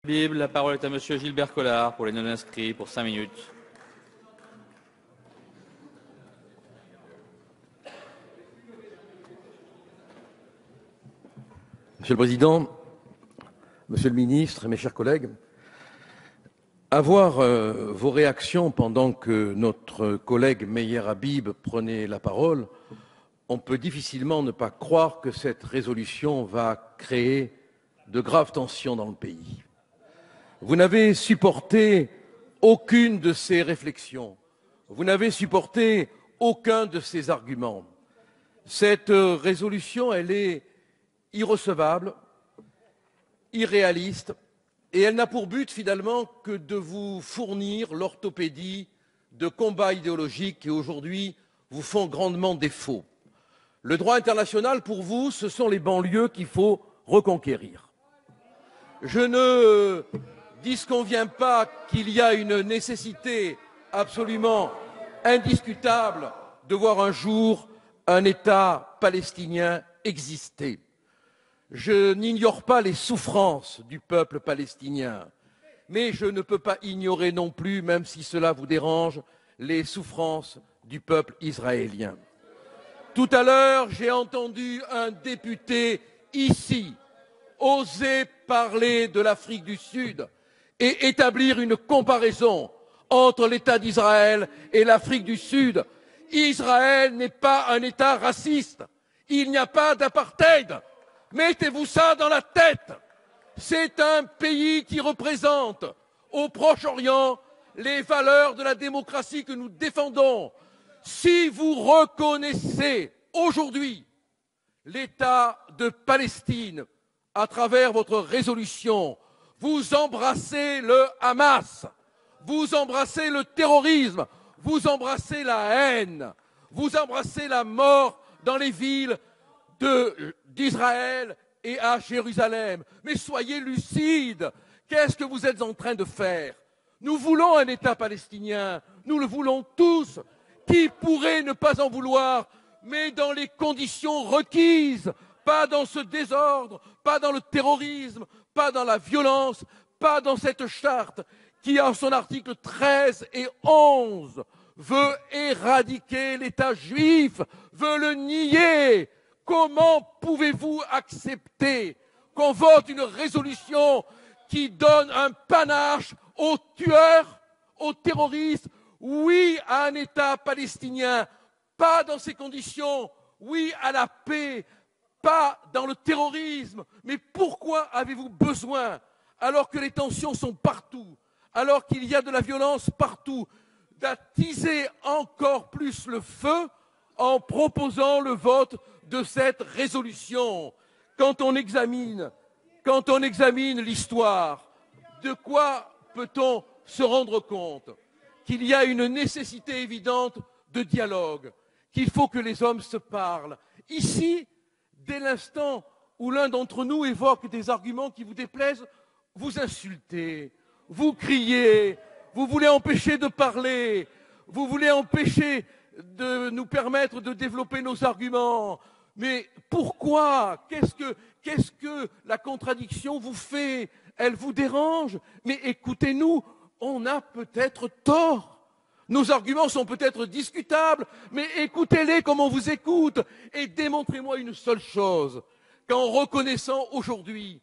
Bible, la parole est à Monsieur Gilbert Collard pour les non-inscrits pour 5 minutes. Monsieur le Président, Monsieur le Ministre, mes chers collègues, avoir vos réactions pendant que notre collègue Meyer Habib prenait la parole, on peut difficilement ne pas croire que cette résolution va créer de graves tensions dans le pays. Vous n'avez supporté aucune de ces réflexions, vous n'avez supporté aucun de ces arguments. Cette résolution, elle est irrecevable, irréaliste, et elle n'a pour but finalement que de vous fournir l'orthopédie de combats idéologiques qui aujourd'hui vous font grandement défaut. Le droit international, pour vous, ce sont les banlieues qu'il faut reconquérir. Je ne disconviens pas qu'il y a une nécessité absolument indiscutable de voir un jour un État palestinien exister. Je n'ignore pas les souffrances du peuple palestinien, mais je ne peux pas ignorer non plus, même si cela vous dérange, les souffrances du peuple israélien. Tout à l'heure, j'ai entendu un député ici oser parler de l'Afrique du Sud et établir une comparaison entre l'État d'Israël et l'Afrique du Sud. Israël n'est pas un État raciste. Il n'y a pas d'apartheid. Mettez-vous ça dans la tête. C'est un pays qui représente au Proche-Orient les valeurs de la démocratie que nous défendons. Si vous reconnaissez aujourd'hui l'État de Palestine à travers votre résolution, vous embrassez le Hamas, vous embrassez le terrorisme, vous embrassez la haine, vous embrassez la mort dans les villes d'Israël et à Jérusalem. Mais soyez lucides, qu'est-ce que vous êtes en train de faire? Nous voulons un État palestinien, nous le voulons tous. Qui pourrait ne pas en vouloir, mais dans les conditions requises, pas dans ce désordre, pas dans le terrorisme, pas dans la violence, pas dans cette charte qui, en son article 13 et 11, veut éradiquer l'État juif, veut le nier. Comment pouvez-vous accepter qu'on vote une résolution qui donne un panache aux tueurs, aux terroristes? Oui à un État palestinien, pas dans ces conditions. Oui à la paix, pas dans le terrorisme. Mais pourquoi avez-vous besoin, alors que les tensions sont partout, alors qu'il y a de la violence partout, d'attiser encore plus le feu en proposant le vote de cette résolution? Quand on examine l'histoire, de quoi peut-on se rendre compte? Qu'il y a une nécessité évidente de dialogue, qu'il faut que les hommes se parlent. Ici, dès l'instant où l'un d'entre nous évoque des arguments qui vous déplaisent, vous insultez, vous criez, vous voulez empêcher de parler, vous voulez empêcher de nous permettre de développer nos arguments. Mais pourquoi? Qu'est-ce que la contradiction vous fait? Elle vous dérange? Mais écoutez-nous, on a peut-être tort. Nos arguments sont peut-être discutables, mais écoutez-les comme on vous écoute et démontrez-moi une seule chose, qu'en reconnaissant aujourd'hui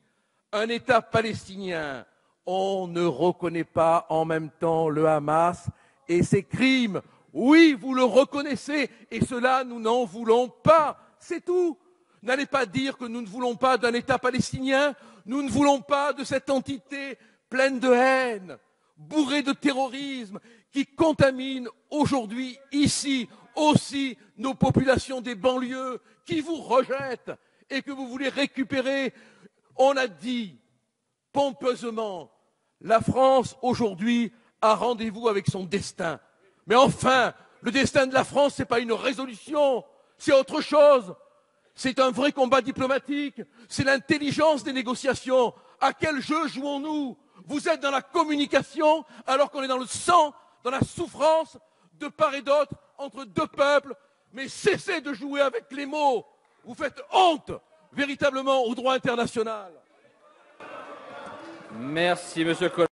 un État palestinien, on ne reconnaît pas en même temps le Hamas et ses crimes. Oui, vous le reconnaissez et cela, nous n'en voulons pas. C'est tout. N'allez pas dire que nous ne voulons pas d'un État palestinien, nous ne voulons pas de cette entité pleine de haine, bourrée de terrorisme, qui contamine aujourd'hui, ici, aussi, nos populations des banlieues, qui vous rejettent et que vous voulez récupérer. On a dit pompeusement, la France aujourd'hui a rendez-vous avec son destin. Mais enfin, le destin de la France, ce n'est pas une résolution, c'est autre chose. C'est un vrai combat diplomatique, c'est l'intelligence des négociations. À quel jeu jouons-nous? Vous êtes dans la communication alors qu'on est dans le sang, dans la souffrance de part et d'autre entre deux peuples. Mais cessez de jouer avec les mots. Vous faites honte véritablement au droit international. Merci, Monsieur Collard.